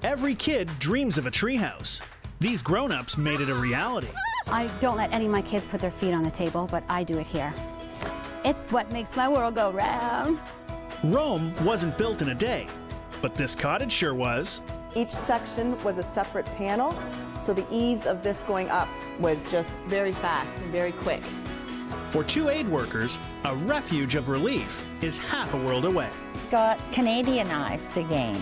Every kid dreams of a treehouse. These grown-ups made it a reality. I don't let any of my kids put their feet on the table, but I do it here. It's what makes my world go round. Rome wasn't built in a day, but this cottage sure was. Each section was a separate panel, so the ease of this going up was just very fast and very quick. For two aid workers, a refuge of relief is half a world away. Got Canadianized again.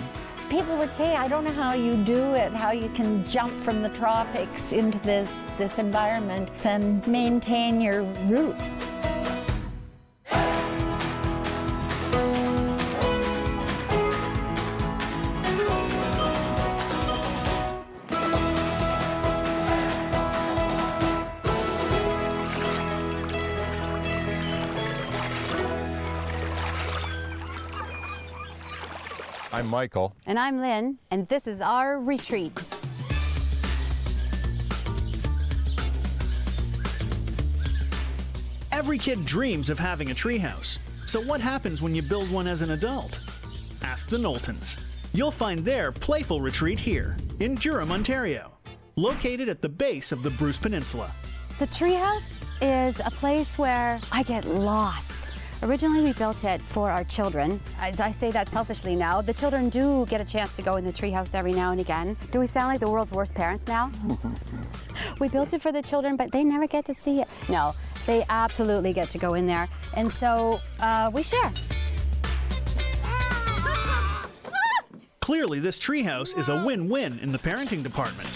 People would say, I don't know how you do it, how you can jump from the tropics into this environment and maintain your roots. I'm Michael. And I'm Lynn, and this is our retreat. Every kid dreams of having a treehouse. So what happens when you build one as an adult? Ask the Knowltons. You'll find their playful retreat here in Durham, Ontario, located at the base of the Bruce Peninsula. The treehouse is a place where I get lost. Originally, we built it for our children. As I say that selfishly now, the children do get a chance to go in the treehouse every now and again. Do we sound like the world's worst parents now? We built it for the children, but they never get to see it. No, they absolutely get to go in there. And so we share. Clearly, this treehouse is a win-win in the parenting department.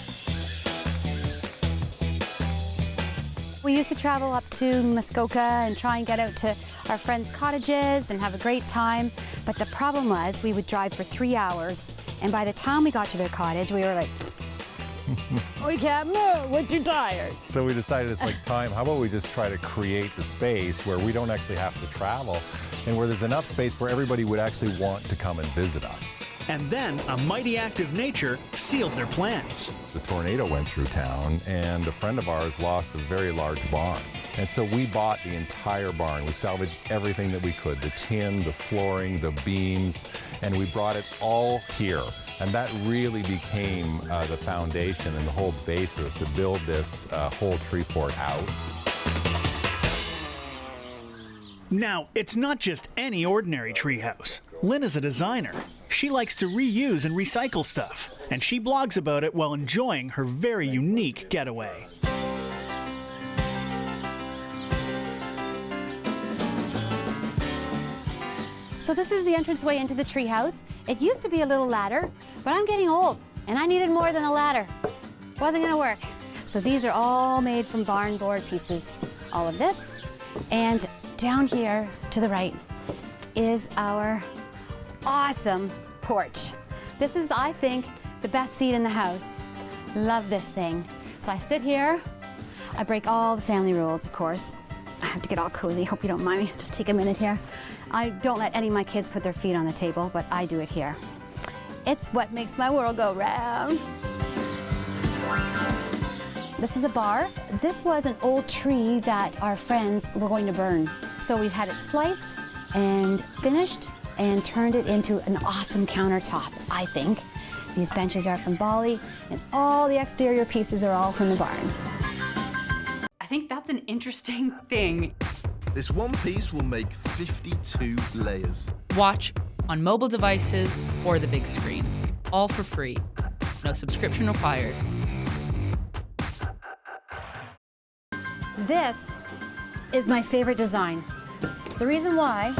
We used to travel up to Muskoka and try and get out to our friends' cottages and have a great time. But the problem was we would drive for 3 hours, and by the time we got to their cottage, we were like, we can't move, we're too tired. So we decided it's like time, how about we just try to create the space where we don't actually have to travel and where there's enough space where everybody would actually want to come and visit us. And then a mighty act of nature sealed their plans. The tornado went through town, and a friend of ours lost a very large barn. And so we bought the entire barn. We salvaged everything that we could, the tin, the flooring, the beams, and we brought it all here. And that really became the foundation and the whole basis to build this whole tree fort out. Now, it's not just any ordinary treehouse. Lynn is a designer. She likes to reuse and recycle stuff, and she blogs about it while enjoying her very unique getaway. So this is the entranceway into the treehouse. It used to be a little ladder, but I'm getting old, and I needed more than a ladder. Wasn't gonna work. So these are all made from barn board pieces, all of this. And down here to the right is our awesome porch. This is, I think, the best seat in the house. Love this thing. So I sit here, I break all the family rules, of course. I have to get all cozy, hope you don't mind me. Just take a minute here. I don't let any of my kids put their feet on the table, but I do it here. It's what makes my world go round. This is a bar. This was an old tree that our friends were going to burn. So we've had it sliced and finished and turned it into an awesome countertop, I think. These benches are from Bali, and all the exterior pieces are all from the barn. I think that's an interesting thing. This one piece will make 52 layers. Watch on mobile devices or the big screen. All for free. No subscription required. This is my favorite design. The reason why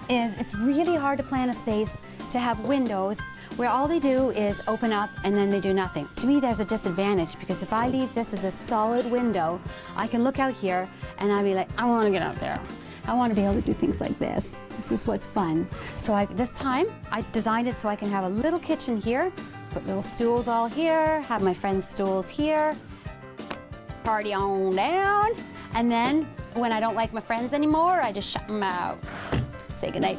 is it's really hard to plan a space to have windows where all they do is open up and then they do nothing. To me, there's a disadvantage because if I leave this as a solid window, I can look out here and I'll be like, I want to get out there. I want to be able to do things like this. This is what's fun. So this time, I designed it so I can have a little kitchen here, put little stools all here, have my friends' stools here, party on down, and then when I don't like my friends anymore, I just shut them out. Say goodnight.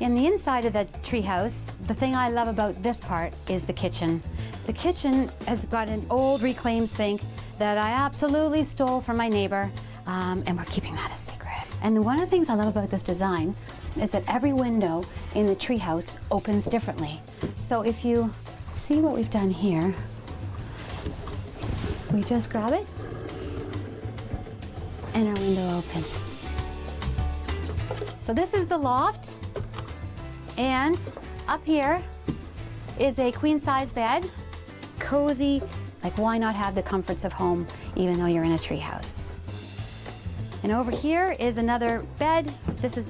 In the inside of the treehouse, the thing I love about this part is the kitchen. The kitchen has got an old reclaimed sink that I absolutely stole from my neighbor, and we're keeping that a secret. And one of the things I love about this design is that every window in the treehouse opens differently. So if you see what we've done here, we just grab it and our window opens. So this is the loft, and up here is a queen-size bed, cozy, like why not have the comforts of home even though you're in a treehouse. And over here is another bed.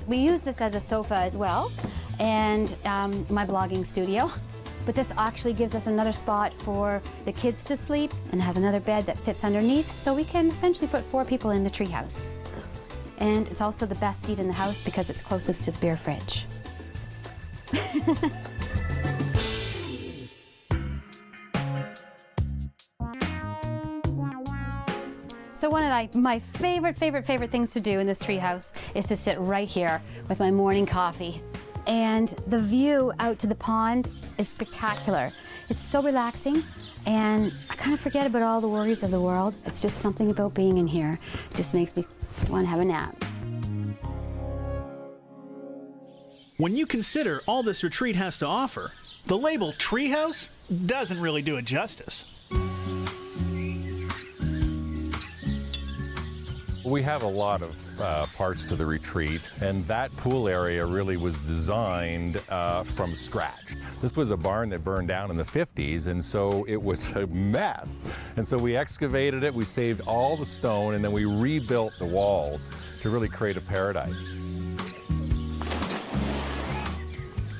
We use this as a sofa as well, and my blogging studio. But this actually gives us another spot for the kids to sleep and has another bed that fits underneath, so we can essentially put 4 people in the treehouse. And it's also the best seat in the house because it's closest to the beer fridge. So one of my favorite things to do in this treehouse is to sit right here with my morning coffee. And the view out to the pond is spectacular. It's so relaxing, and I kind of forget about all the worries of the world. It's just something about being in here. It just makes me want to have a nap. When you consider all this retreat has to offer, the label Treehouse doesn't really do it justice. We have a lot of parts to the retreat, and that pool area really was designed from scratch. This was a barn that burned down in the 50s, and so it was a mess. And so we excavated it, we saved all the stone, and then we rebuilt the walls to really create a paradise.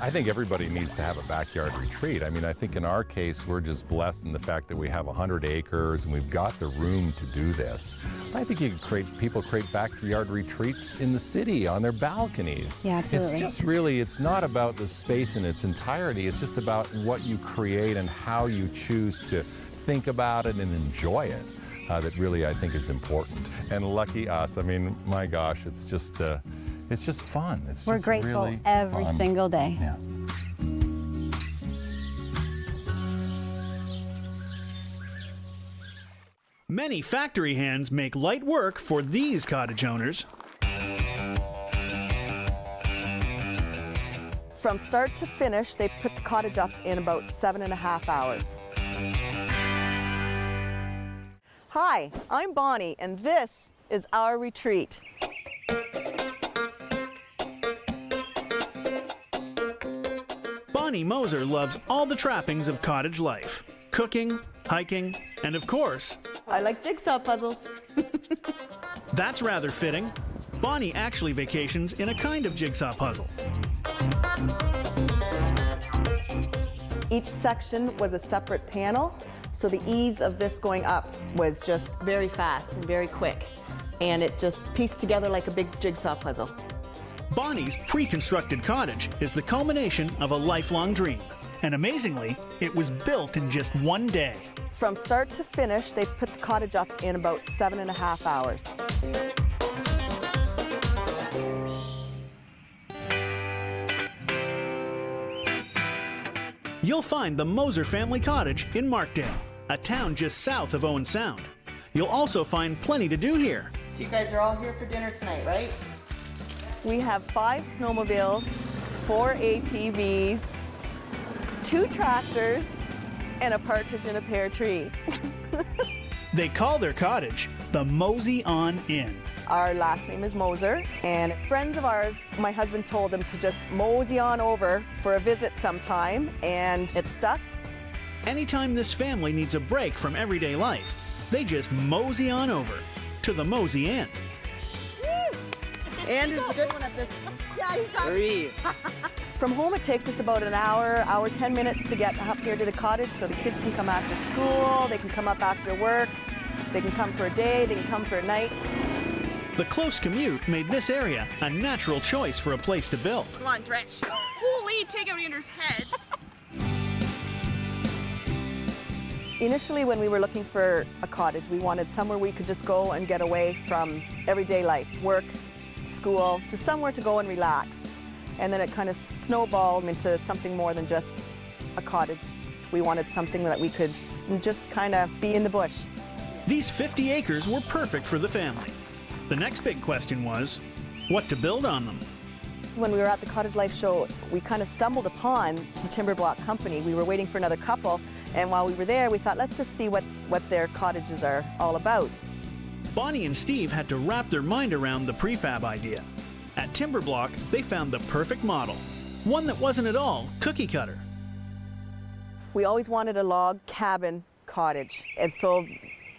I think everybody needs to have a backyard retreat. I mean, I think in our case, we're just blessed in the fact that we have 100 acres and we've got the room to do this. I think you can people create backyard retreats in the city on their balconies. Yeah, absolutely. It's just really, it's not about the space in its entirety. It's just about what you create and how you choose to think about it and enjoy it. That really, I think, is important. And lucky us, I mean, my gosh, it's just fun. We're grateful really every fun. single day. Yeah. Many factory hands make light work for these cottage owners. From start to finish, they put the cottage up in about 7.5 hours. Hi, I'm Bonnie, and this is our retreat. Bonnie Moser loves all the trappings of cottage life. Cooking, hiking, and of course, I like jigsaw puzzles. that's rather fitting. Bonnie actually vacations in a kind of jigsaw puzzle. Each section was a separate panel, so the ease of this going up was just very fast and very quick. And it just pieced together like a big jigsaw puzzle. Bonnie's pre-constructed cottage is the culmination of a lifelong dream. And amazingly, it was built in just one day. From start to finish, they put the cottage up in about 7.5 hours. You'll find the Moser family cottage in Markdale, a town just south of Owen Sound. You'll also find plenty to do here. So you guys are all here for dinner tonight, right? We have 5 snowmobiles, 4 ATVs, 2 tractors, and a partridge in a pear tree. They call their cottage the Mosey On Inn. Our last name is Moser, and friends of ours, my husband told them to just mosey on over for a visit sometime, and it stuck. Anytime this family needs a break from everyday life, they just mosey on over to the Mosey Inn. Andrew's the good one at this. Yeah, you got 3. From home, it takes us about an hour, 10 minutes to get up here to the cottage so the kids can come after school, they can come up after work, they can come for a day, they can come for a night. The close commute made this area a natural choice for a place to build. Come on, Dretch. Holy, take out Andrew's head. Initially, when we were looking for a cottage, we wanted somewhere we could just go and get away from everyday life, work, school, just somewhere to go and relax. And then it kind of snowballed into something more than just a cottage. We wanted something that we could just kind of be in the bush. These 50 acres were perfect for the family. The next big question was, what to build on them. When we were at the Cottage Life show, we kind of stumbled upon the timber block company. We were waiting for another couple, and while we were there, we thought, let's just see what their cottages are all about. Bonnie and Steve had to wrap their mind around the prefab idea. At Timber Block, they found the perfect model, one that wasn't at all cookie cutter. We always wanted a log cabin cottage, and so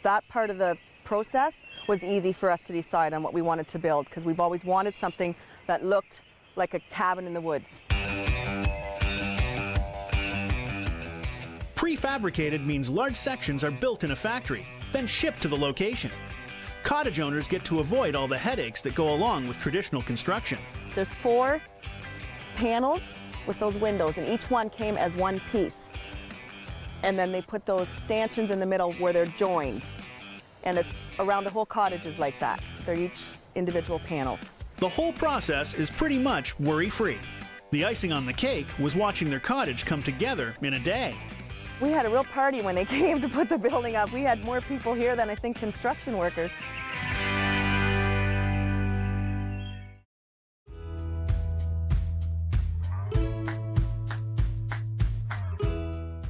that part of the process was easy for us to decide on what we wanted to build, because we've always wanted something that looked like a cabin in the woods. Prefabricated means large sections are built in a factory, then shipped to the location. Cottage owners get to avoid all the headaches that go along with traditional construction. There's 4 panels with those windows, and each one came as one piece. And then they put those stanchions in the middle where they're joined. And it's around the whole cottage is like that. They're each individual panels. The whole process is pretty much worry-free. The icing on the cake was watching their cottage come together in a day. We had a real party when they came to put the building up. We had more people here than I think construction workers.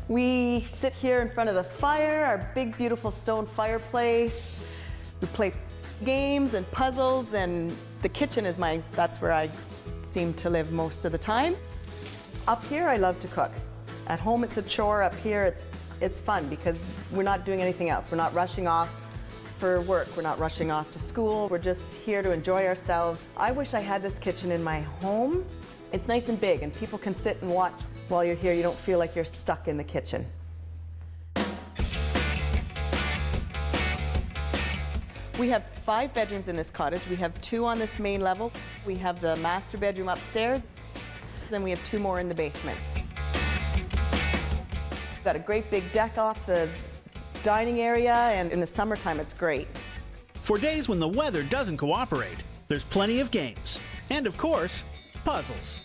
We sit here in front of the fire, our big beautiful stone fireplace. We play games and puzzles, and the kitchen is that's where I seem to live most of the time. Up here I love to cook. At home it's a chore. Up here it's fun because we're not doing anything else. We're not rushing off for work. We're not rushing off to school. We're just here to enjoy ourselves. I wish I had this kitchen in my home. It's nice and big and people can sit and watch while you're here. You don't feel like you're stuck in the kitchen. We have 5 bedrooms in this cottage. We have 2 on this main level. We have the master bedroom upstairs. Then we have 2 more in the basement. We've got a great big deck off the dining area, and in the summertime it's great. For days when the weather doesn't cooperate, there's plenty of games. And of course, puzzles.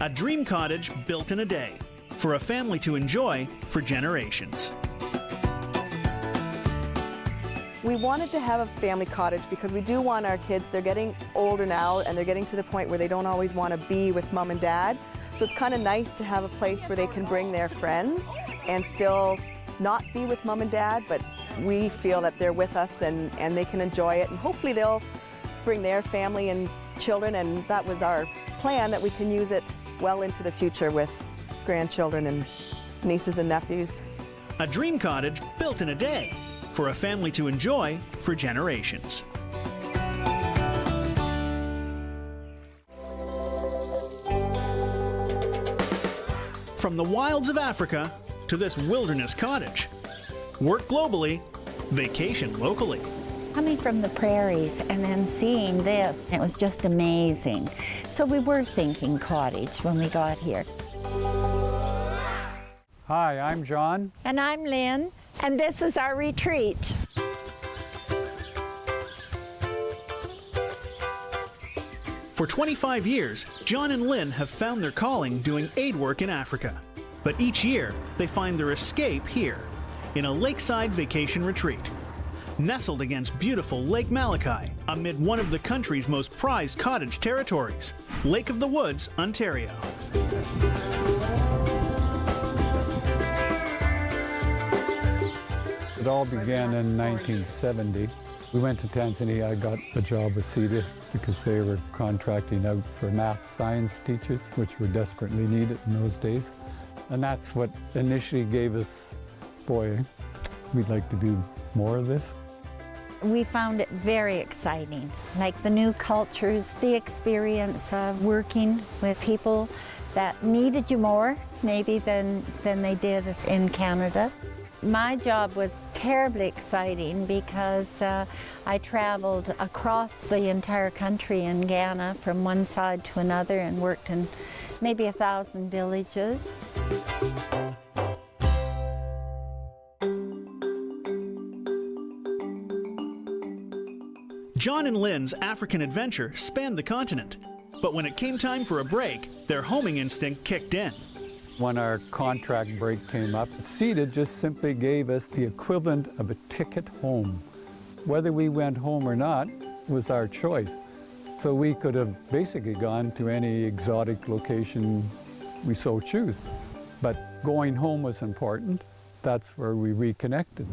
A dream cottage built in a day, for a family to enjoy for generations. We wanted to have a family cottage because we do want our kids, they're getting older now and they're getting to the point where they don't always want to be with mom and dad. So it's kind of nice to have a place where they can bring their friends and still not be with mom and dad, but we feel that they're with us and they can enjoy it, and hopefully they'll bring their family and children, and that was our plan, that we can use it well into the future with grandchildren and nieces and nephews. A dream cottage built in a day, for a family to enjoy for generations. From the wilds of Africa to this wilderness cottage. Work globally, vacation locally. Coming from the prairies and then seeing this, it was just amazing. So we were thinking cottage when we got here. Hi, I'm John. And I'm Lynn, and this is our retreat. For 25 years, John and Lynn have found their calling doing aid work in Africa. But each year, they find their escape here, in a lakeside vacation retreat. Nestled against beautiful Lake Malachi, amid one of the country's most prized cottage territories, Lake of the Woods, Ontario. It all began in 1970. We went to Tanzania. I got a job with CETA because they were contracting out for math science teachers, which were desperately needed in those days. And that's what initially gave us, boy, we'd like to do more of this. We found it very exciting, like the new cultures, the experience of working with people that needed you more, maybe, than they did in Canada. My job was terribly exciting because I traveled across the entire country in Ghana from one side to another and worked in maybe 1,000 villages. John and Lynn's African adventure spanned the continent, but when it came time for a break, their homing instinct kicked in. When our contract break came up, Seated just simply gave us the equivalent of a ticket home. Whether we went home or not was our choice. So we could have basically gone to any exotic location we so choose. But going home was important. That's where we reconnected.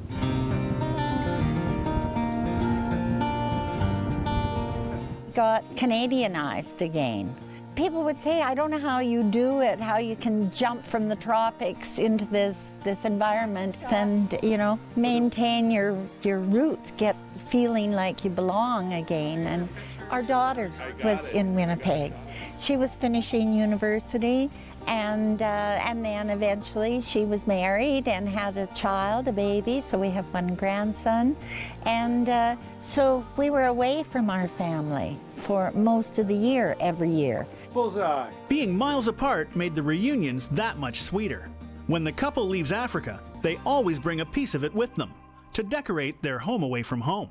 Got Canadianized again. People would say, I don't know how you do it, how you can jump from the tropics into this environment and, you know, maintain your roots, get feeling like you belong again. And our daughter was in Winnipeg. She was finishing university, and then eventually she was married and had a child, a baby, so we have one grandson. And so we were away from our family for most of the year, every year. Bullseye. Being miles apart made the reunions that much sweeter. When the couple leaves Africa, they always bring a piece of it with them to decorate their home away from home.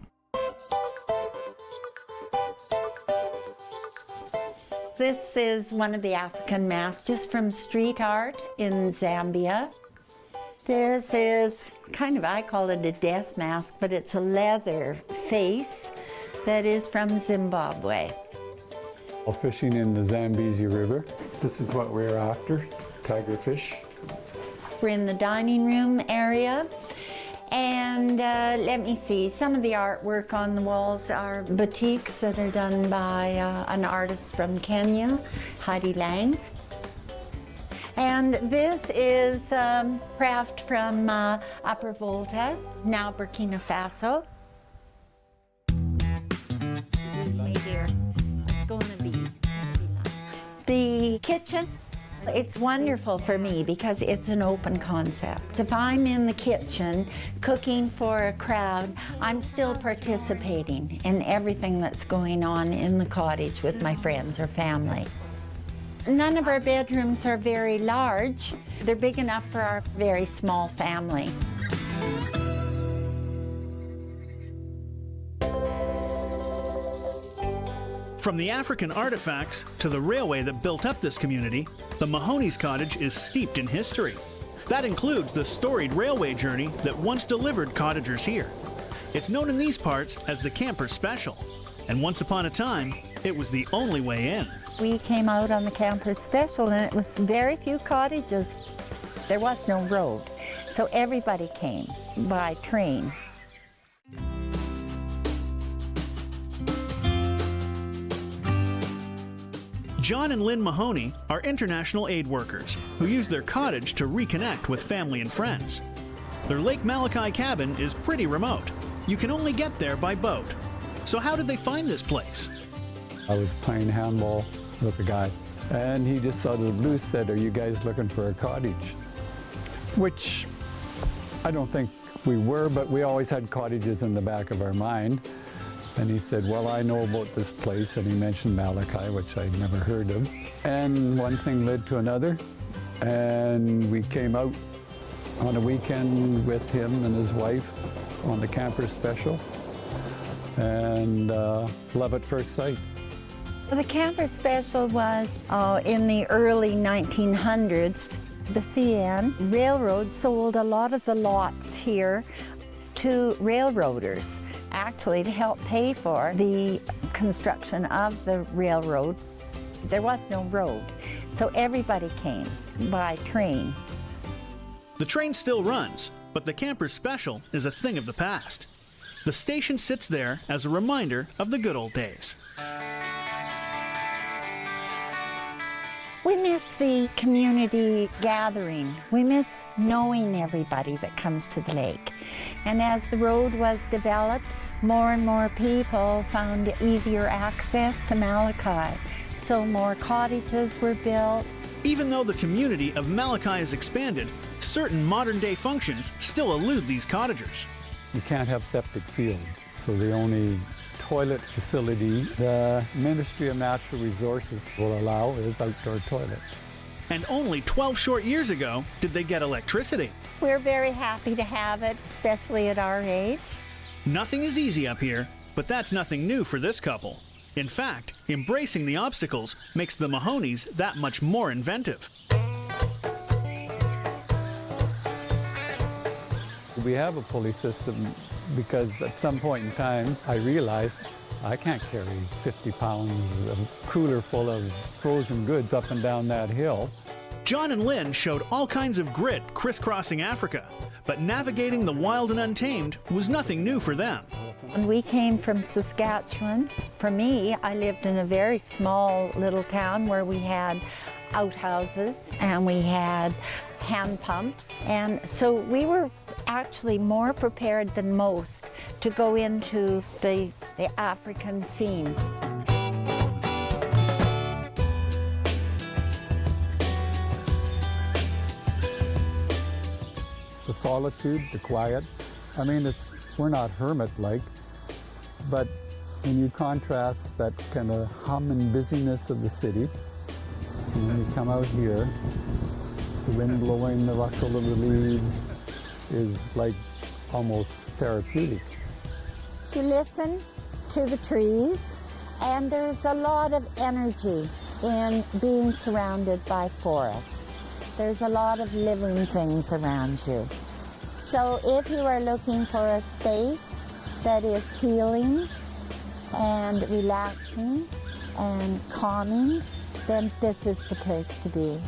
This is one of the African masks, just from street art in Zambia. This is kind of, I call it a death mask, but it's a leather face that is from Zimbabwe. Fishing in the Zambezi River. This is what we're after, tiger fish. We're in the dining room area. And let me see, some of the artwork on the walls are batiks that are done by an artist from Kenya, Heidi Lang. And this is craft from Upper Volta, now Burkina Faso. Excuse me, dear. It's going to be. The kitchen. It's wonderful for me because it's an open concept. If I'm in the kitchen cooking for a crowd, I'm still participating in everything that's going on in the cottage with my friends or family. None of our bedrooms are very large. They're big enough for our very small family. From the African artifacts to the railway that built up this community, the Mahoney's cottage is steeped in history. That includes the storied railway journey that once delivered cottagers here. It's known in these parts as the Camper Special, and once upon a time, it was the only way in. We came out on the Camper Special and it was very few cottages. There was no road, so everybody came by train. John and Lynne Mahoney are international aid workers who use their cottage to reconnect with family and friends. Their Lake Malachi cabin is pretty remote. You can only get there by boat. So how did they find this place? I was playing handball with a guy, and he just out of the blue said, "Are you guys looking for a cottage?" Which I don't think we were, but we always had cottages in the back of our mind. And he said, "Well, I know about this place," and he mentioned Malachi, which I'd never heard of. And one thing led to another, and we came out on a weekend with him and his wife on the Camper Special, and love at first sight. The Camper Special was in the early 1900s. The CN Railroad sold a lot of the lots here to railroaders, actually to help pay for the construction of the railroad. There was no road, so everybody came by train. The train still runs, but the Camper Special is a thing of the past. The station sits there as a reminder of the good old days. We miss the community gathering. We miss knowing everybody that comes to the lake. And as the road was developed, more and more people found easier access to Malachi. So more cottages were built. Even though the community of Malachi has expanded, certain modern-day functions still elude these cottagers. You can't have septic fields, so the only toilet facility the Ministry of Natural Resources will allow is outdoor toilets. And only 12 short years ago did they get electricity. We're very happy to have it, especially at our age. Nothing is easy up here, but that's nothing new for this couple. In fact, embracing the obstacles makes the Mahoneys that much more inventive. We have a pulley system because at some point in time, I realized I can't carry 50 pounds of cooler full of frozen goods up and down that hill. John and Lynn showed all kinds of grit crisscrossing Africa, but navigating the wild and untamed was nothing new for them. When we came from Saskatchewan, for me, I lived in a very small little town where we had outhouses and we had hand pumps, and so we were actually more prepared than most to go into the African scene. The solitude, the quiet. I mean, we're not hermit-like, but when you contrast that kind of hum and busyness of the city, and when you come out here, the wind blowing, the rustle of the leaves is like almost therapeutic. You listen to the trees, and there's a lot of energy in being surrounded by forest. There's a lot of living things around you. So if you are looking for a space that is healing and relaxing and calming, then this is the place to be.